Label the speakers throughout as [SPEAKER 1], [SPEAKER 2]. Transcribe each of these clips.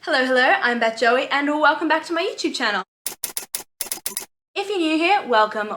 [SPEAKER 1] Hello, I'm Beth Joey and welcome back to my YouTube channel. If you're new here, welcome.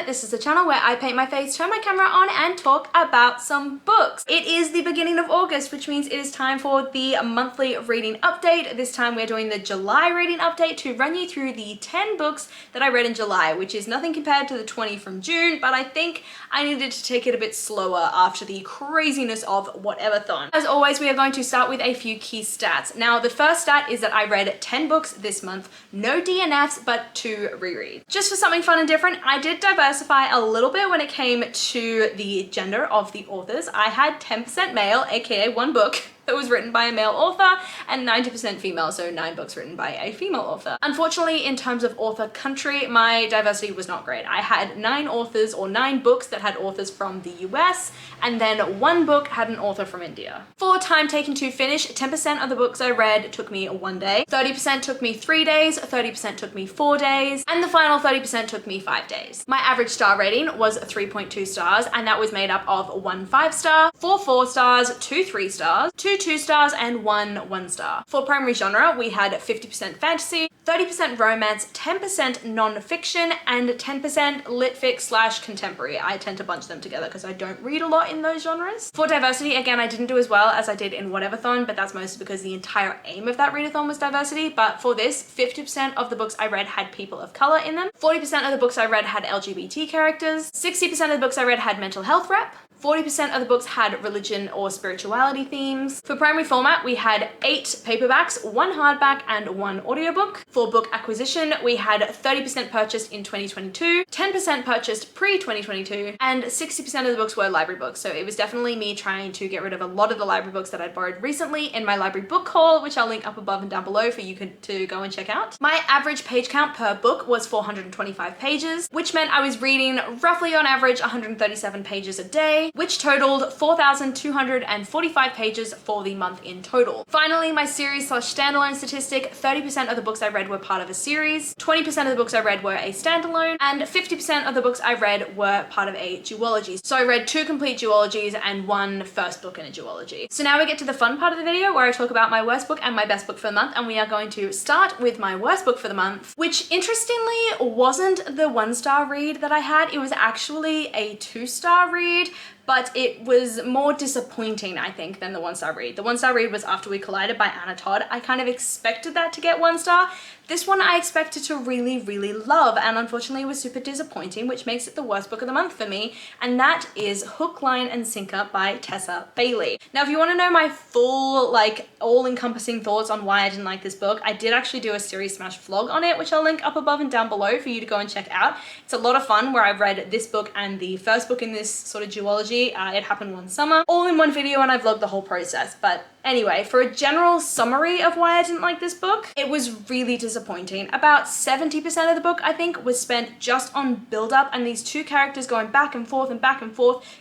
[SPEAKER 1] This is the channel where I paint my face, turn my camera on and talk about some books. It is the beginning of August, which means it is time for the monthly reading update. This time we're doing the July reading update to run you through the 10 books that I read in July, which is nothing compared to the 20 from June, but I think I needed to take it a bit slower after the craziness of whatever-thon. As always, we are going to start with a few key stats. Now, the first stat is that I read 10 books this month, no DNFs, but 2 rereads. Just for something fun and different, I did diversify a little bit when it came to the gender of the authors. I had 10% male, aka one book that was written by a male author, and 90% female, so 9 books written by a female author. Unfortunately, in terms of author country, my diversity was not great. I had 9 authors, or 9 books that had authors from the US, and then 1 book had an author from India. For time taken to finish, 10% of the books I read took me 1 day, 30% took me 3 days, 30% took me 4 days, and the final 30% took me 5 days. My average star rating was 3.2 stars, and that was made up of 1 5-star, 4 4-stars, 2 3-stars, 2 2-stars, and 1 1-star. For primary genre, we had 50% fantasy, 30% romance, 10% non-fiction, and 10% lit fic / contemporary. I tend to bunch them together because I don't read a lot in those genres. For diversity, again, I didn't do as well as I did in Whatever-thon, but that's mostly because the entire aim of that readathon was diversity. But for this, 50% of the books I read had people of color in them, 40% of the books I read had LGBT characters, 60% of the books I read had mental health rep, 40% of the books had religion or spirituality themes. For primary format, we had 8 paperbacks, 1 hardback, and 1 audiobook. For book acquisition, we had 30% purchased in 2022, 10% purchased pre-2022, and 60% of the books were library books. So it was definitely me trying to get rid of a lot of the library books that I'd borrowed recently in my library book haul, which I'll link up above and down below for you to go and check out. My average page count per book was 425 pages, which meant I was reading roughly on average 137 pages a day, which totaled 4,245 pages for the month in total. Finally, my series / standalone statistic, 30% of the books I read were part of a series, 20% of the books I read were a standalone, and 50% of the books I read were part of a duology. So I read 2 complete duologies and 1 first book in a duology. So now we get to the fun part of the video where I talk about my worst book and my best book for the month, and we are going to start with my worst book for the month, which interestingly wasn't the 1-star read that I had. It was actually a 2-star read, but it was more disappointing, I think, than the 1-star read. The 1-star read was After We Collided by Anna Todd. I kind of expected that to get 1 star. This one I expected to really, really love, and unfortunately it was super disappointing, which makes it the worst book of the month for me, and that is Hook, Line, and Sinker by Tessa Bailey. Now, if you want to know my full, all-encompassing thoughts on why I didn't like this book, I did actually do a Series Smash vlog on it, which I'll link up above and down below for you to go and check out. It's a lot of fun where I've read this book and the first book in this sort of duology. It happened one summer, all in one video, and I vlogged the whole process. But anyway, for a general summary of why I didn't like this book, it was really disappointing. About 70% of the book, I think, was spent just on build-up and these 2 characters going back and forth,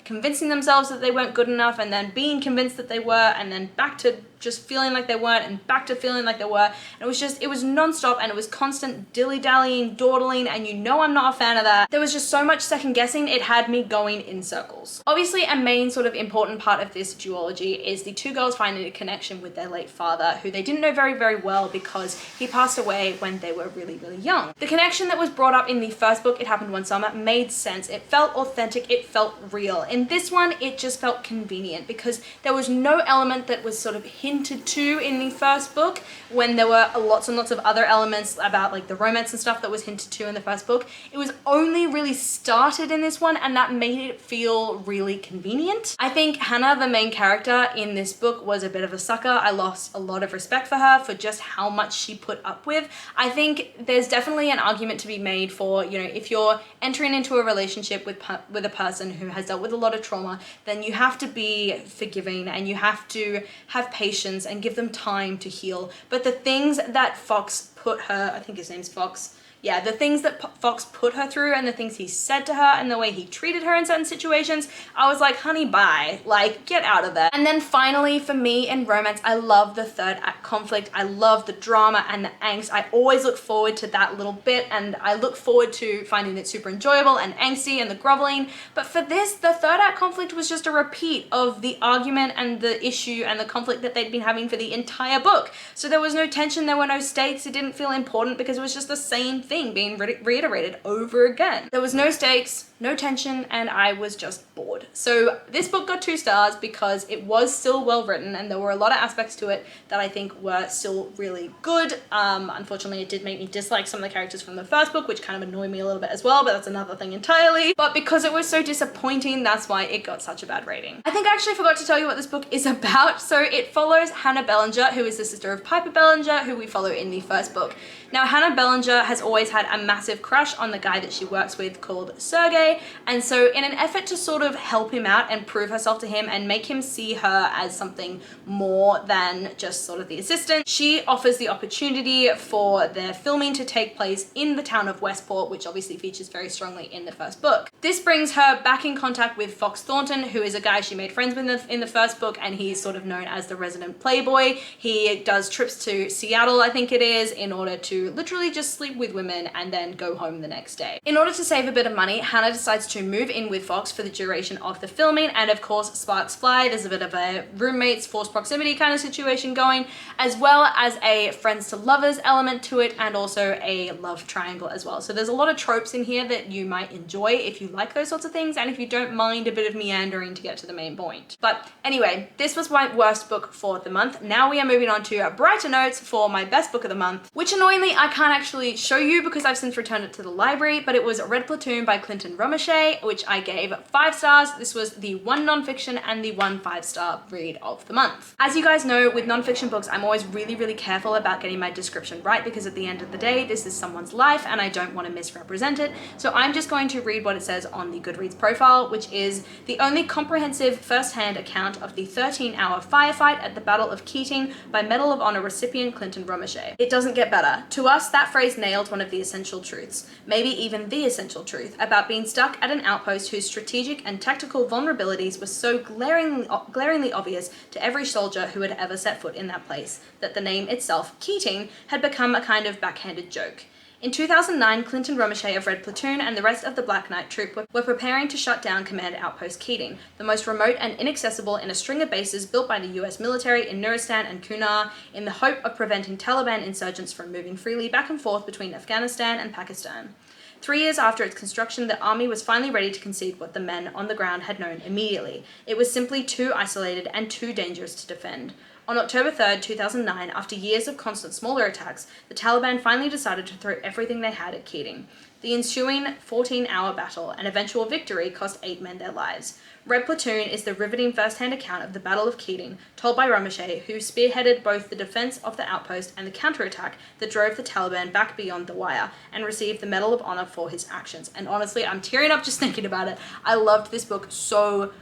[SPEAKER 1] convincing themselves that they weren't good enough, and then being convinced that they were, and then back to just feeling like they weren't, and back to feeling like they were. And it was non-stop, and it was constant dilly-dallying, dawdling, and you know I'm not a fan of that. There was just so much second-guessing, it had me going in circles. Obviously, a main sort of important part of this duology is the 2 girls finding a connection with their late father, who they didn't know very, very well because he passed away when they were really, really young. The connection that was brought up in the first book, It Happened One Summer, made sense. It felt authentic, it felt real. In this one, it just felt convenient because there was no element that was sort of hinted to in the first book, when there were lots and lots of other elements about like the romance and stuff that was hinted to in the first book. It was only really started in this one, and that made it feel really convenient. I think Hannah, the main character in this book, was a bit of a sucker. I lost a lot of respect for her for just how much she put up with. I think there's definitely an argument to be made for, you know, if you're entering into a relationship with a person who has dealt with a lot of trauma, then you have to be forgiving and you have to have patience and give them time to heal. But the things that Fox put her, I think his name's Fox, yeah, the things that Fox put her through and the things he said to her and the way he treated her in certain situations, I was like, honey, bye. Like, get out of there. And then finally, for me in romance, I love the third act conflict. I love the drama and the angst. I always look forward to that little bit, and I look forward to finding it super enjoyable and angsty and the groveling. But for this, the third act conflict was just a repeat of the argument and the issue and the conflict that they'd been having for the entire book. So there was no tension, there were no stakes, it didn't feel important because it was just the same thing being reiterated over again. There was no stakes, no tension, and I was just bored. So this book got 2 stars because it was still well written and there were a lot of aspects to it that I think were still really good. Unfortunately, it did make me dislike some of the characters from the first book, which kind of annoyed me a little bit as well, but that's another thing entirely. But because it was so disappointing, that's why it got such a bad rating. I think I actually forgot to tell you what this book is about. So it follows Hannah Bellinger, who is the sister of Piper Bellinger, who we follow in the first book. Now, Hannah Bellinger has always had a massive crush on the guy that she works with called Sergey, and so in an effort to sort of help him out and prove herself to him and make him see her as something more than just sort of the assistant, she offers the opportunity for their filming to take place in the town of Westport, which obviously features very strongly in the first book. This brings her back in contact with Fox Thornton, who is a guy she made friends with in the first book, and he's sort of known as the resident playboy. He does trips to Seattle, I think it is, in order to literally just sleep with women and then go home the next day. In order to save a bit of money, Hannah decides to move in with Fox for the duration of the filming, and of course sparks fly. There's a bit of a roommates forced proximity kind of situation going, as well as a friends to lovers element to it, and also a love triangle as well. So there's a lot of tropes in here that you might enjoy if you like those sorts of things and if you don't mind a bit of meandering to get to the main point. But anyway, this was my worst book for the month. Now we are moving on to brighter notes for my best book of the month, which annoyingly I can't actually show you because I've since returned it to the library, but it was Red Platoon by Clinton Romeshay, which I gave 5 stars. This was the 1 nonfiction and the 1 5-star read of the month. As you guys know, with nonfiction books, I'm always really careful about getting my description right because at the end of the day, this is someone's life and I don't want to misrepresent it. So I'm just going to read what it says on the Goodreads profile, which is the only comprehensive first-hand account of the 13-hour firefight at the Battle of Keating by Medal of Honor recipient Clinton Romeshay. It doesn't get better. To us, that phrase nailed one of the essential truths, maybe even the essential truth, about being stuck at an outpost whose strategic and tactical vulnerabilities were so glaringly obvious to every soldier who had ever set foot in that place, that the name itself, Keating, had become a kind of backhanded joke. In 2009, Clinton Romeshay of Red Platoon and the rest of the Black Knight Troop were preparing to shut down Command Outpost Keating, the most remote and inaccessible in a string of bases built by the US military in Nuristan and Kunar, in the hope of preventing Taliban insurgents from moving freely back and forth between Afghanistan and Pakistan. 3 years after its construction, the army was finally ready to concede what the men on the ground had known immediately. It was simply too isolated and too dangerous to defend. On October 3rd, 2009, after years of constant smaller attacks, the Taliban finally decided to throw everything they had at Keating. The ensuing 14-hour battle and eventual victory cost 8 men their lives. Red Platoon is the riveting first-hand account of the Battle of Keating, told by Romeshay, who spearheaded both the defense of the outpost and the counterattack that drove the Taliban back beyond the wire, and received the Medal of Honor for his actions. And honestly, I'm tearing up just thinking about it. I loved this book so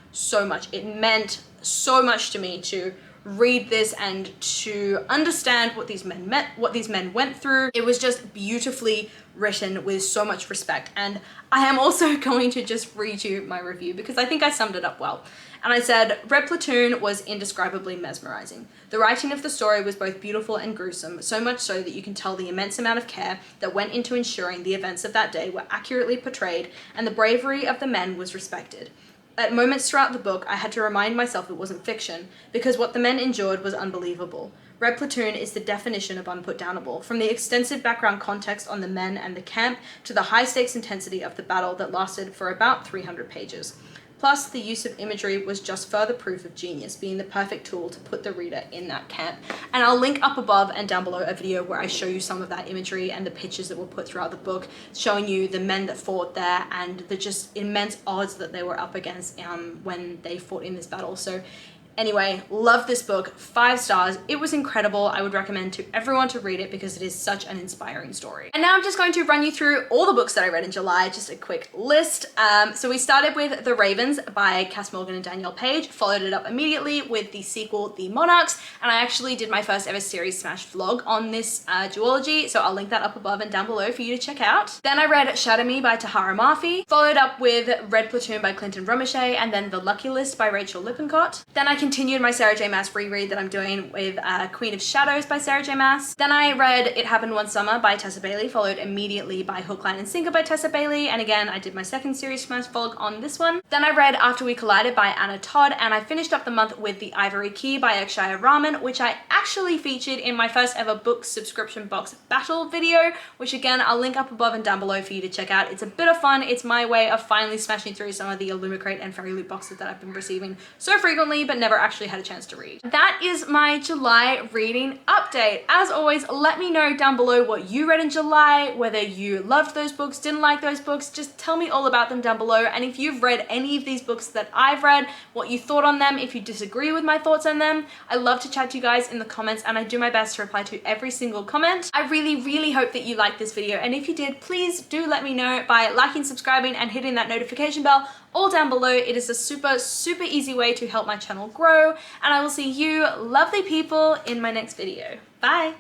[SPEAKER 1] much. It meant so much to me to read this and to understand what these men went through. It was just beautifully written with so much respect, and I am also going to just read you my review because I think I summed it up well. And I said, Red Platoon was indescribably mesmerizing. The writing of the story was both beautiful and gruesome, so much so that you can tell the immense amount of care that went into ensuring the events of that day were accurately portrayed and the bravery of the men was respected. At moments throughout the book, I had to remind myself it wasn't fiction, because what the men endured was unbelievable. Red Platoon is the definition of unputdownable, from the extensive background context on the men and the camp to the high-stakes intensity of the battle that lasted for about 300 pages. Plus, the use of imagery was just further proof of genius, being the perfect tool to put the reader in that camp. And I'll link up above and down below a video where I show you some of that imagery and the pictures that were put throughout the book, showing you the men that fought there and the just immense odds that they were up against when they fought in this battle. So Anyway, love this book, 5 stars. It was incredible. I would recommend to everyone to read it because it is such an inspiring story. And now I'm just going to run you through all the books that I read in July, just a quick list. So we started with The Ravens by Cass Morgan and Danielle Page, followed it up immediately with the sequel, The Monarchs, and I actually did my first ever series smash vlog on this duology, so I'll link that up above and down below for you to check out. Then I read Shatter Me by Tahara Mafi, followed up with Red Platoon by Clinton Romeshay, and then The Lucky List by Rachel Lippincott. Then I continued my Sarah J Maas reread that I'm doing with Queen of Shadows by Sarah J Maas. Then I read It Happened One Summer by Tessa Bailey, followed immediately by Hook, Line and Sinker by Tessa Bailey, and again I did my second series smash vlog on this one. Then I read After We Collided by Anna Todd, and I finished up the month with The Ivory Key by Akshaya Rahman, which I actually featured in my first ever book subscription box battle video, which again I'll link up above and down below for you to check out. It's a bit of fun. It's my way of finally smashing through some of the Illumicrate and Fairy Loot boxes that I've been receiving so frequently but never actually had a chance to read. That is my July reading update. As always, let me know down below what you read in July, whether you loved those books, didn't like those books. Just tell me all about them down below, and if you've read any of these books that I've read, what you thought on them, if you disagree with my thoughts on them. I love to chat to you guys in the comments, and I do my best to reply to every single comment. I really hope that you liked this video, and if you did, please do let me know by liking, subscribing, and hitting that notification bell all down below. It is a super easy way to help my channel grow, and I will see you lovely people in my next video. Bye!